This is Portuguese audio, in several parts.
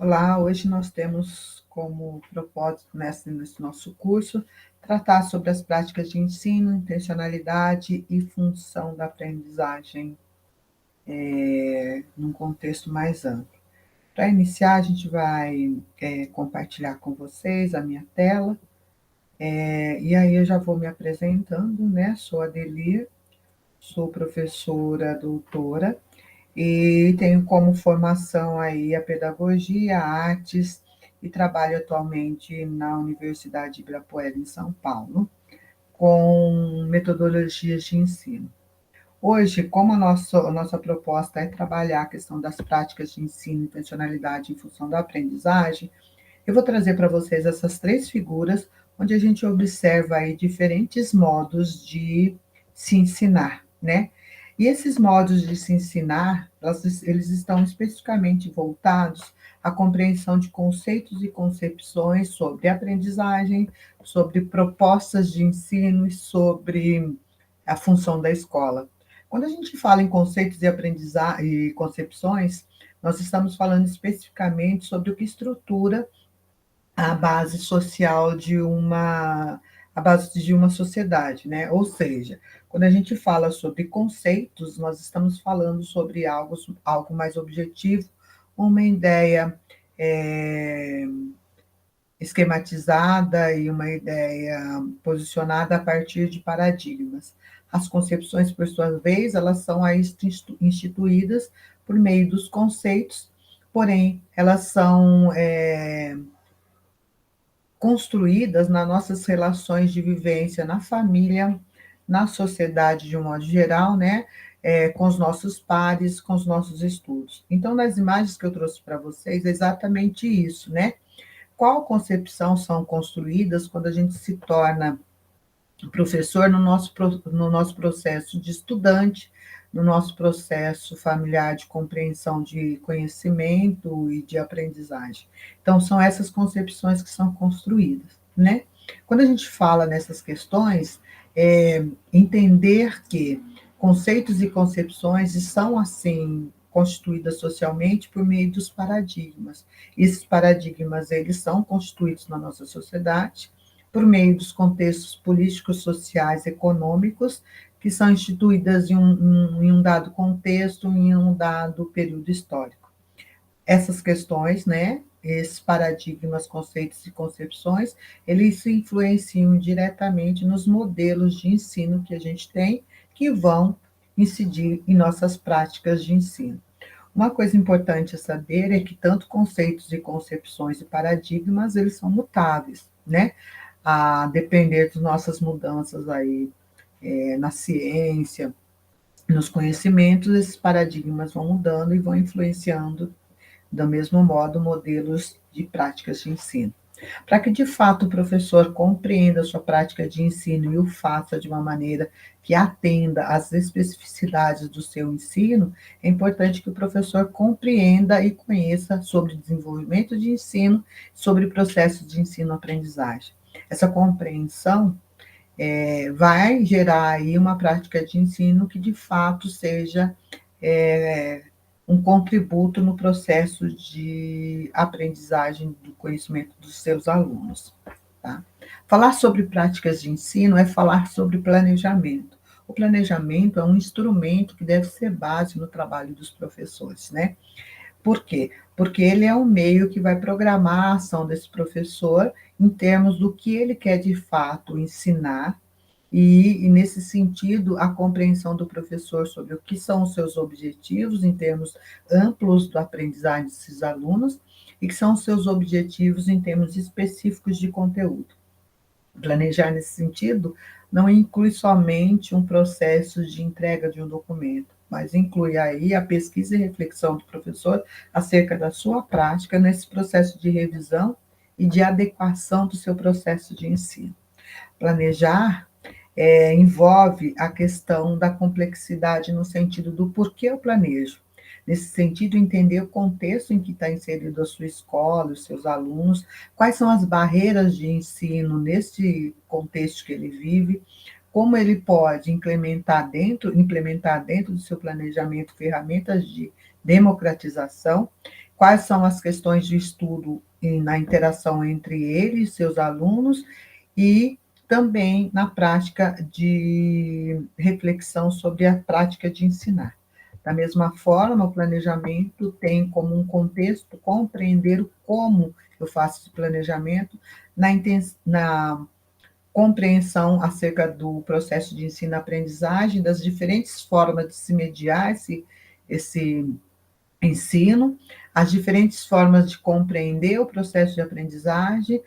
Olá, hoje nós temos como propósito nesse nosso curso tratar sobre as práticas de ensino, intencionalidade e função da aprendizagem num contexto mais amplo. Para iniciar, a gente vai compartilhar com vocês a minha tela, e aí eu já vou me apresentando, né? Sou Adelir, sou professora doutora e tenho como formação aí a pedagogia, artes e trabalho atualmente na Universidade de Ibirapuera, em São Paulo, com metodologias de ensino. Hoje, como a nossa proposta é trabalhar a questão das práticas de ensino e intencionalidade em função da aprendizagem, eu vou trazer para vocês essas três figuras, onde a gente observa aí diferentes modos de se ensinar, né? E esses modos de se ensinar, eles estão especificamente voltados à compreensão de conceitos e concepções sobre aprendizagem, sobre propostas de ensino e sobre a função da escola. Quando a gente fala em conceitos e aprendizagem e concepções, nós estamos falando especificamente sobre o que estrutura a base social a base de uma sociedade, né? Ou seja, quando a gente fala sobre conceitos, nós estamos falando sobre algo mais objetivo, uma ideia é, esquematizada e uma ideia posicionada a partir de paradigmas. As concepções, por sua vez, elas são aí instituídas por meio dos conceitos, porém, elas são construídas nas nossas relações de vivência na família, na sociedade de um modo geral, né? Com os nossos pares, com os nossos estudos. Então, nas imagens que eu trouxe para vocês, é exatamente isso, né? Qual concepção são construídas quando a gente se torna professor no nosso processo de estudante, no nosso processo familiar de compreensão de conhecimento e de aprendizagem. Então, são essas concepções que são construídas, né? Quando a gente fala nessas questões, entender que conceitos e concepções são, assim, constituídas socialmente por meio dos paradigmas. Esses paradigmas, eles são constituídos na nossa sociedade, por meio dos contextos políticos, sociais, econômicos, que são instituídas em um dado contexto, em um dado período histórico. Essas questões, né, esses paradigmas, conceitos e concepções, eles se influenciam diretamente nos modelos de ensino que a gente tem, que vão incidir em nossas práticas de ensino. Uma coisa importante a saber é que tanto conceitos e concepções e paradigmas, eles são mutáveis, né? A depender das nossas mudanças aí na ciência, nos conhecimentos, esses paradigmas vão mudando e vão influenciando, do mesmo modo, modelos de práticas de ensino. Para que, de fato, o professor compreenda a sua prática de ensino e o faça de uma maneira que atenda às especificidades do seu ensino, é importante que o professor compreenda e conheça sobre desenvolvimento de ensino, sobre processos de ensino-aprendizagem. Essa compreensão vai gerar aí uma prática de ensino que, de fato, seja um contributo no processo de aprendizagem do conhecimento dos seus alunos. Tá? Falar sobre práticas de ensino é falar sobre planejamento. O planejamento é um instrumento que deve ser base no trabalho dos professores, né? Por quê? Porque ele é um meio que vai programar a ação desse professor em termos do que ele quer de fato ensinar e, nesse sentido, a compreensão do professor sobre o que são os seus objetivos em termos amplos da aprendizagem desses alunos e que são os seus objetivos em termos específicos de conteúdo. Planejar nesse sentido não inclui somente um processo de entrega de um documento, mas inclui aí a pesquisa e reflexão do professor acerca da sua prática nesse processo de revisão e de adequação do seu processo de ensino. Planejar envolve a questão da complexidade no sentido do porquê eu planejo. Nesse sentido, entender o contexto em que está inserido a sua escola, os seus alunos, quais são as barreiras de ensino nesse contexto que ele vive, como ele pode implementar dentro do seu planejamento ferramentas de democratização quais são as questões de estudo e na interação entre ele e seus alunos, e também na prática de reflexão sobre a prática de ensinar. Da mesma forma, o planejamento tem como um contexto compreender o como eu faço esse planejamento na compreensão acerca do processo de ensino-aprendizagem, das diferentes formas de se mediar esse ensino, as diferentes formas de compreender o processo de aprendizagem,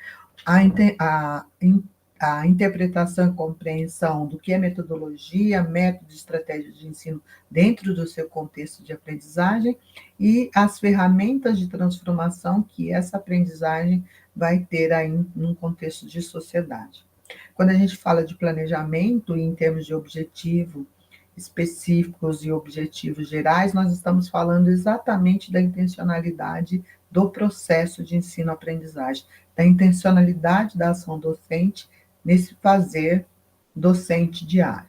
a, a, a interpretação e compreensão do que é metodologia, método e estratégia de ensino dentro do seu contexto de aprendizagem e as ferramentas de transformação que essa aprendizagem vai ter aí num contexto de sociedade. Quando a gente fala de planejamento em termos de objetivo específicos e objetivos gerais, nós estamos falando exatamente da intencionalidade do processo de ensino-aprendizagem, da intencionalidade da ação docente nesse fazer docente diário.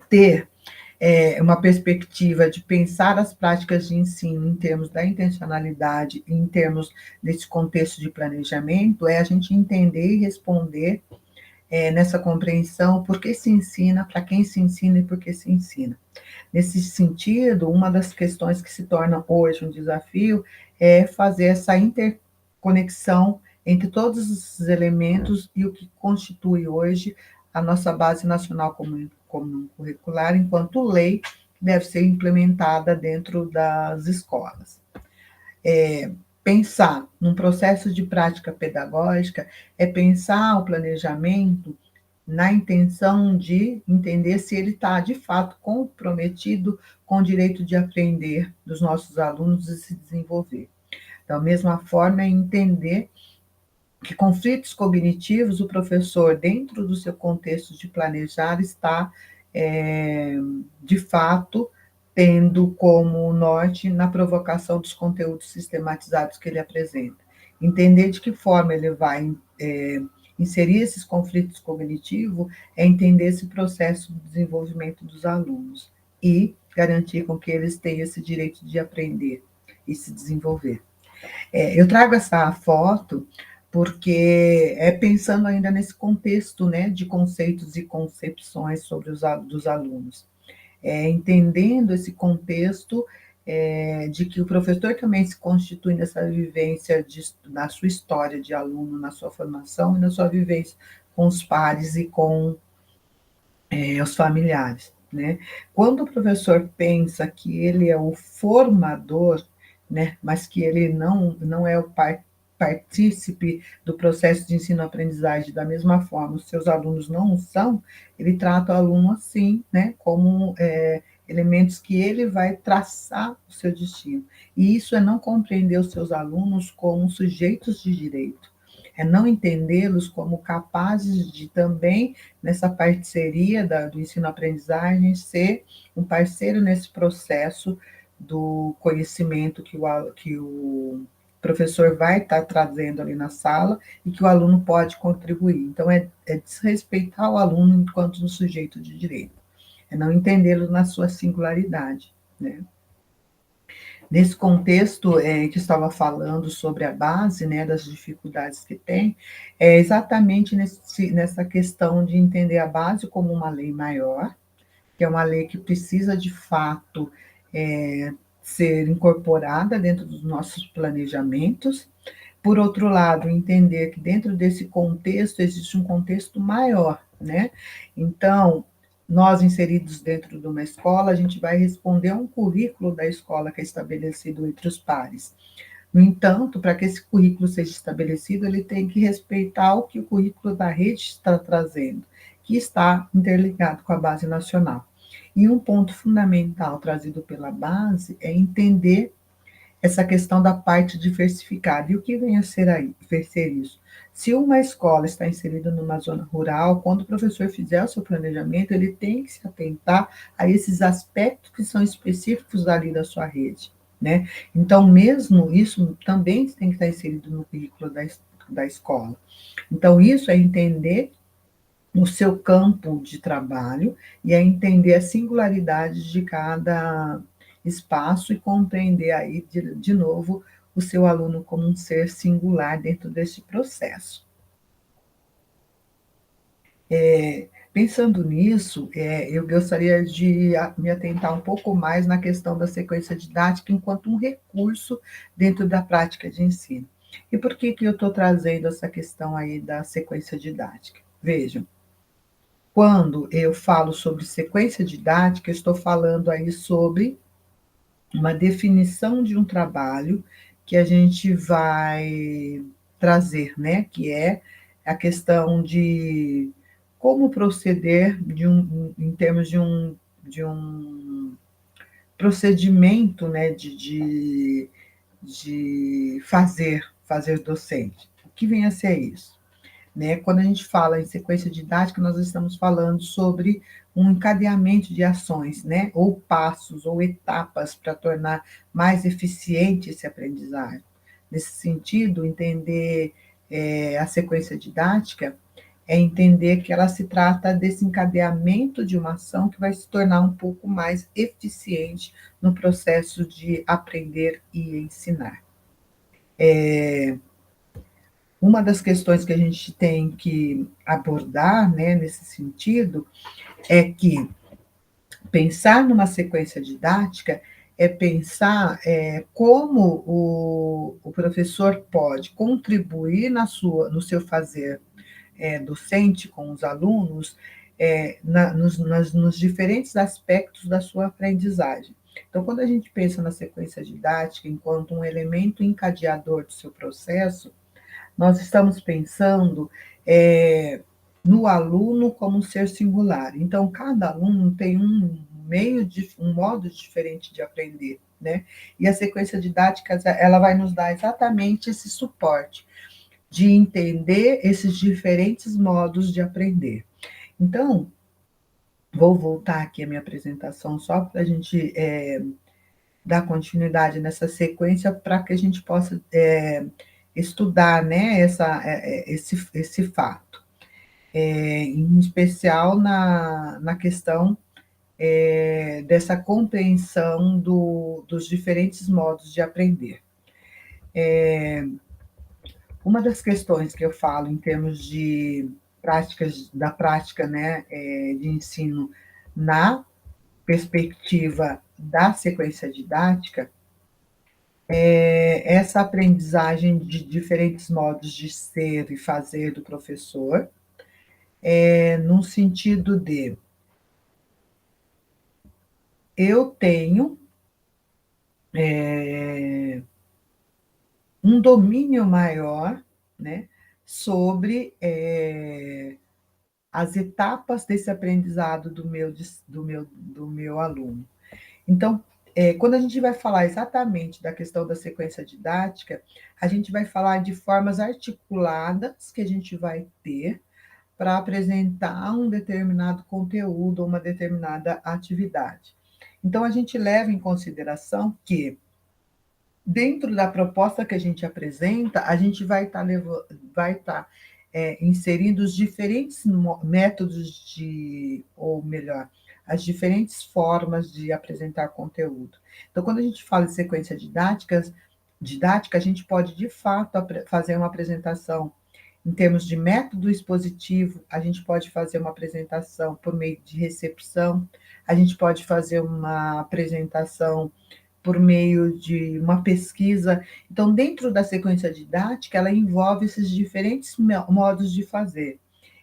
Ter uma perspectiva de pensar as práticas de ensino em termos da intencionalidade, em termos desse contexto de planejamento, é a gente entender e responder nessa compreensão por que se ensina, para quem se ensina e por que se ensina. Nesse sentido, uma das questões que se torna hoje um desafio é fazer essa interconexão entre todos os elementos e o que constitui hoje a nossa Base Nacional Comum Curricular, enquanto lei, que deve ser implementada dentro das escolas. Pensar num processo de prática pedagógica é pensar o planejamento na intenção de entender se ele está, de fato, comprometido com o direito de aprender dos nossos alunos e se desenvolver. Da mesma forma, é entender que conflitos cognitivos o professor, dentro do seu contexto de planejar, está, de fato, tendo como norte na provocação dos conteúdos sistematizados que ele apresenta. Entender de que forma ele vai inserir esses conflitos cognitivos é entender esse processo de desenvolvimento dos alunos e garantir com que eles tenham esse direito de aprender e se desenvolver. Eu trago essa foto porque é pensando ainda nesse contexto, né, de conceitos e concepções sobre dos alunos. Entendendo esse contexto de que o professor também se constitui nessa vivência na sua história de aluno, na sua formação e na sua vivência com os pares e com os familiares, né? Quando o professor pensa que ele é o formador, né, mas que ele não é o partícipe do processo de ensino-aprendizagem da mesma forma, os seus alunos não o são, ele trata o aluno assim, né, como elementos que ele vai traçar o seu destino. E isso é não compreender os seus alunos como sujeitos de direito, é não entendê-los como capazes de também, nessa parceria do ensino-aprendizagem, ser um parceiro nesse processo do conhecimento que o professor vai estar trazendo ali na sala e que o aluno pode contribuir. Então, é desrespeitar o aluno enquanto um sujeito de direito, é não entendê-lo na sua singularidade, né? Nesse contexto que estava falando sobre a base, né, das dificuldades que tem, é exatamente nessa questão de entender a base como uma lei maior, que é uma lei que precisa, de fato, ser incorporada dentro dos nossos planejamentos. Por outro lado, entender que dentro desse contexto existe um contexto maior, né? Então, nós inseridos dentro de uma escola, a gente vai responder a um currículo da escola que é estabelecido entre os pares. No entanto, para que esse currículo seja estabelecido, ele tem que respeitar o que o currículo da rede está trazendo, que está interligado com a base nacional. E um ponto fundamental trazido pela base é entender essa questão da parte diversificada. E o que vem a ser isso? Se uma escola está inserida numa zona rural, quando o professor fizer o seu planejamento, ele tem que se atentar a esses aspectos que são específicos ali da sua rede, né? Então, mesmo isso também tem que estar inserido no currículo da escola. Então, isso é entender o seu campo de trabalho e é entender a singularidade de cada espaço e compreender aí de novo o seu aluno como um ser singular dentro deste processo. Pensando nisso, eu gostaria de me atentar um pouco mais na questão da sequência didática enquanto um recurso dentro da prática de ensino. E por que que eu estou trazendo essa questão aí da sequência didática? Vejam, quando eu falo sobre sequência didática, eu estou falando aí sobre uma definição de um trabalho que a gente vai trazer, né, que é a questão de como proceder em termos de um procedimento, né, de fazer docente. O que vem a ser isso? Né? Quando a gente fala em sequência didática, nós estamos falando sobre um encadeamento de ações, né? Ou passos, ou etapas para tornar mais eficiente esse aprendizado. Nesse sentido, entender a sequência didática é entender que ela se trata desse encadeamento de uma ação que vai se tornar um pouco mais eficiente no processo de aprender e ensinar. Uma das questões que a gente tem que abordar, né, nesse sentido, é que pensar numa sequência didática é pensar como o professor pode contribuir no seu fazer docente com os alunos nos diferentes aspectos da sua aprendizagem. Então, quando a gente pensa na sequência didática enquanto um elemento encadeador do seu processo, nós estamos pensando no aluno como um ser singular. Então, cada aluno tem um modo diferente de aprender, né? E a sequência didática, ela vai nos dar exatamente esse suporte de entender esses diferentes modos de aprender. Então, vou voltar aqui a minha apresentação só para a gente dar continuidade nessa sequência para que a gente possa estudar, né, esse fato, em especial na questão dessa compreensão dos diferentes modos de aprender. Uma das questões que eu falo em termos de da prática, né, de ensino na perspectiva da sequência didática, essa aprendizagem de diferentes modos de ser e fazer do professor, num sentido de eu tenho um domínio maior, né, sobre as etapas desse aprendizado do meu aluno. Então, quando a gente vai falar exatamente da questão da sequência didática, a gente vai falar de formas articuladas que a gente vai ter para apresentar um determinado conteúdo ou uma determinada atividade. Então, a gente leva em consideração que, dentro da proposta que a gente apresenta, a gente vai estar inserindo os diferentes métodos ou melhor, as diferentes formas de apresentar conteúdo. Então, quando a gente fala de sequência didática, a gente pode, de fato, fazer uma apresentação em termos de método expositivo, a gente pode fazer uma apresentação por meio de recepção, a gente pode fazer uma apresentação por meio de uma pesquisa. Então, dentro da sequência didática, ela envolve esses diferentes modos de fazer.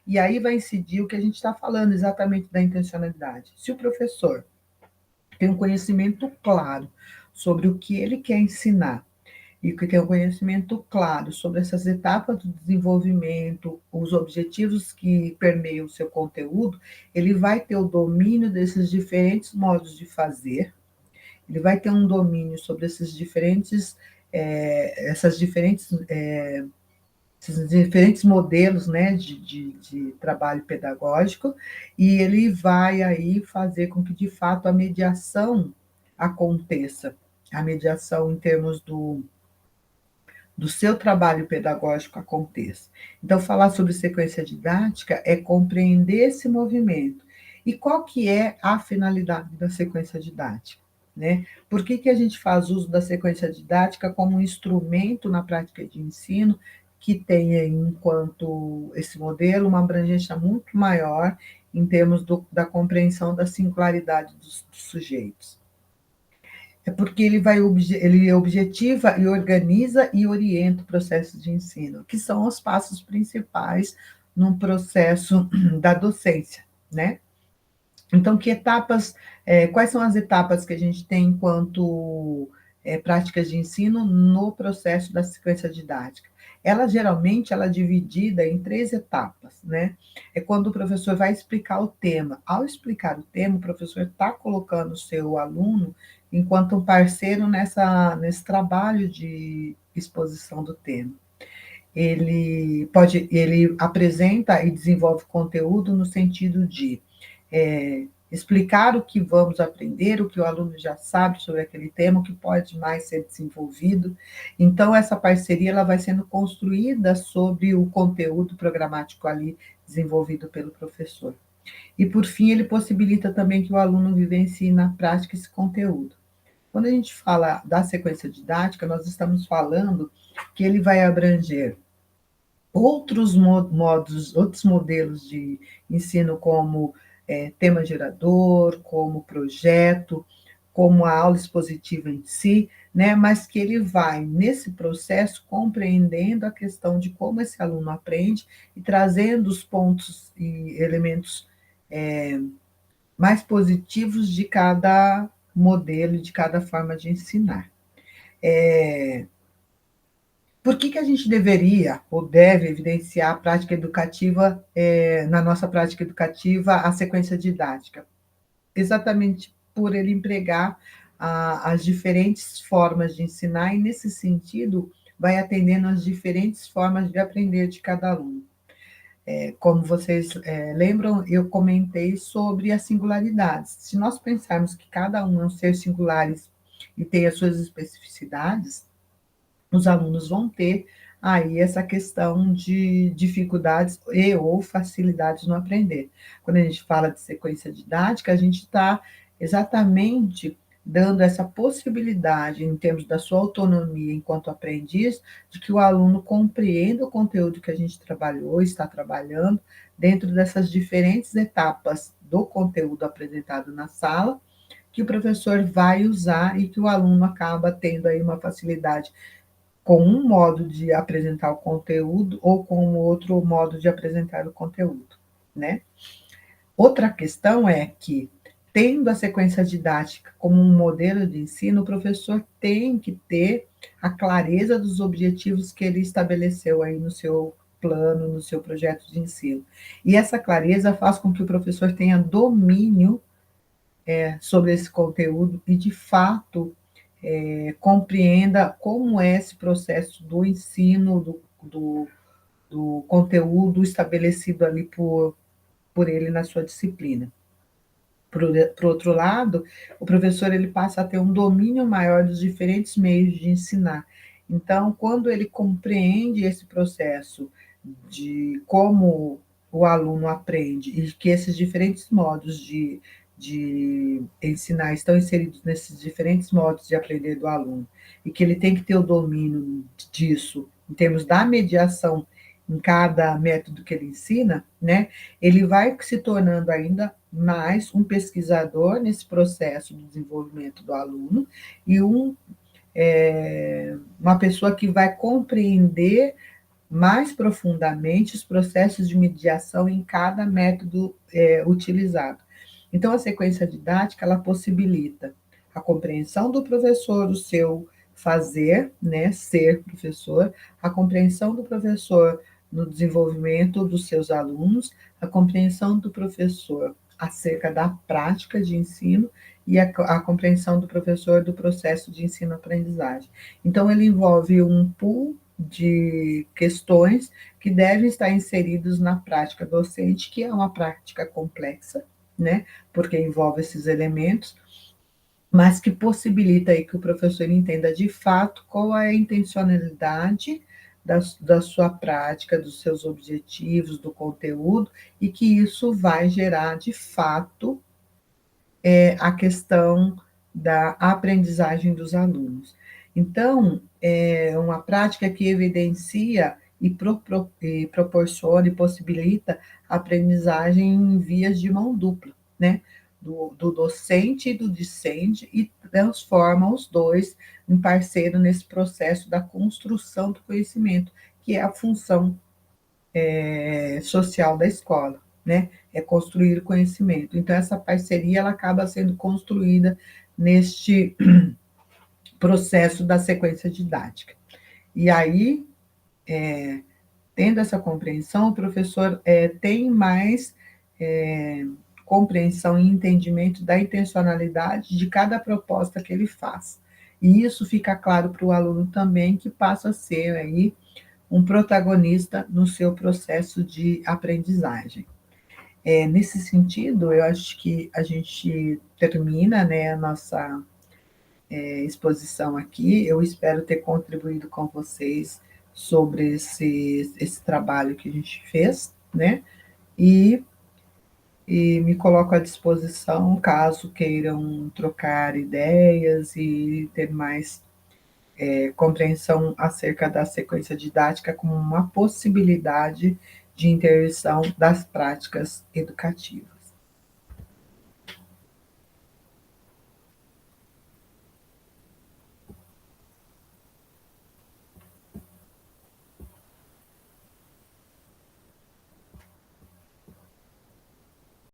E aí vai incidir o que a gente está falando exatamente da intencionalidade. Se o professor tem um conhecimento claro sobre o que ele quer ensinar, e que tem um conhecimento claro sobre essas etapas do desenvolvimento, os objetivos que permeiam o seu conteúdo, ele vai ter o domínio desses diferentes modos de fazer, ele vai ter um domínio sobre esses diferentes modelos, né, de trabalho pedagógico, e ele vai aí fazer com que, de fato, a mediação aconteça, a mediação em termos do seu trabalho pedagógico aconteça. Então, falar sobre sequência didática é compreender esse movimento. E qual que é a finalidade da sequência didática? né? Por que que a gente faz uso da sequência didática como um instrumento na prática de ensino que tenha, enquanto esse modelo, uma abrangência muito maior em termos da compreensão da singularidade dos sujeitos? É porque ele objetiva e organiza e orienta o processo de ensino, que são os passos principais num processo da docência, né? Então, quais são as etapas que a gente tem enquanto práticas de ensino no processo da sequência didática? Ela é dividida em 3 etapas, né? É quando o professor vai explicar o tema. Ao explicar o tema, o professor está colocando o seu aluno enquanto um parceiro nesse trabalho de exposição do tema. Ele apresenta e desenvolve conteúdo no sentido de explicar o que vamos aprender, o que o aluno já sabe sobre aquele tema, o que pode mais ser desenvolvido. Então, essa parceria ela vai sendo construída sobre o conteúdo programático ali desenvolvido pelo professor. E, por fim, ele possibilita também que o aluno vivencie na prática esse conteúdo. Quando a gente fala da sequência didática, nós estamos falando que ele vai abranger outros modelos de ensino, como tema gerador, como projeto, como a aula expositiva em si, né? Mas que ele vai, nesse processo, compreendendo a questão de como esse aluno aprende e trazendo os pontos e elementos mais positivos de cada modelo, de cada forma de ensinar. Por que que a gente deveria ou deve evidenciar a prática educativa, na nossa prática educativa, a sequência didática? Exatamente por ele empregar as diferentes formas de ensinar e, nesse sentido, vai atendendo às diferentes formas de aprender de cada aluno. Como vocês lembram, eu comentei sobre as singularidades. Se nós pensarmos que cada um é um ser singular e tem as suas especificidades, os alunos vão ter aí essa questão de dificuldades e ou facilidades no aprender. Quando a gente fala de sequência didática, a gente está exatamente dando essa possibilidade, em termos da sua autonomia enquanto aprendiz, de que o aluno compreenda o conteúdo que a gente trabalhou, está trabalhando, dentro dessas diferentes etapas do conteúdo apresentado na sala, que o professor vai usar e que o aluno acaba tendo aí uma facilidade com um modo de apresentar o conteúdo ou com outro modo de apresentar o conteúdo, né? Outra questão é que, tendo a sequência didática como um modelo de ensino, o professor tem que ter a clareza dos objetivos que ele estabeleceu aí no seu plano, no seu projeto de ensino. E essa clareza faz com que o professor tenha domínio sobre esse conteúdo e, de fato, compreenda como é esse processo do ensino, do conteúdo estabelecido ali por ele na sua disciplina. Por outro lado, o professor ele passa a ter um domínio maior dos diferentes meios de ensinar. Então, quando ele compreende esse processo de como o aluno aprende e que esses diferentes modos de ensinar estão inseridos nesses diferentes modos de aprender do aluno, e que ele tem que ter o domínio disso em termos da mediação em cada método que ele ensina, né? Ele vai se tornando ainda mais um pesquisador nesse processo de desenvolvimento do aluno e uma pessoa que vai compreender mais profundamente os processos de mediação em cada método utilizado. Então, a sequência didática ela possibilita a compreensão do professor, do seu fazer, né, ser professor, a compreensão do professor no desenvolvimento dos seus alunos, a compreensão do professor acerca da prática de ensino e a compreensão do professor do processo de ensino-aprendizagem. Então, ele envolve um pool de questões que devem estar inseridos na prática docente, que é uma prática complexa, né? Porque envolve esses elementos, mas que possibilita aí que o professor entenda de fato qual é a intencionalidade da sua prática, dos seus objetivos, do conteúdo, e que isso vai gerar, de fato, a questão da aprendizagem dos alunos. Então, é uma prática que evidencia e proporciona e possibilita a aprendizagem em vias de mão dupla, né? Do docente e do discente, e transforma os dois em parceiro nesse processo da construção do conhecimento, que é a função social da escola, né? É construir conhecimento. Então, essa parceria ela acaba sendo construída neste processo da sequência didática. E aí, tendo essa compreensão, o professor tem mais compreensão e entendimento da intencionalidade de cada proposta que ele faz. E isso fica claro para o aluno também, que passa a ser aí um protagonista no seu processo de aprendizagem. Nesse sentido, eu acho que a gente termina, né, a nossa exposição aqui. Eu espero ter contribuído com vocês sobre esse trabalho que a gente fez, né? E, e me coloco à disposição caso queiram trocar ideias e ter mais compreensão acerca da sequência didática como uma possibilidade de intervenção das práticas educativas.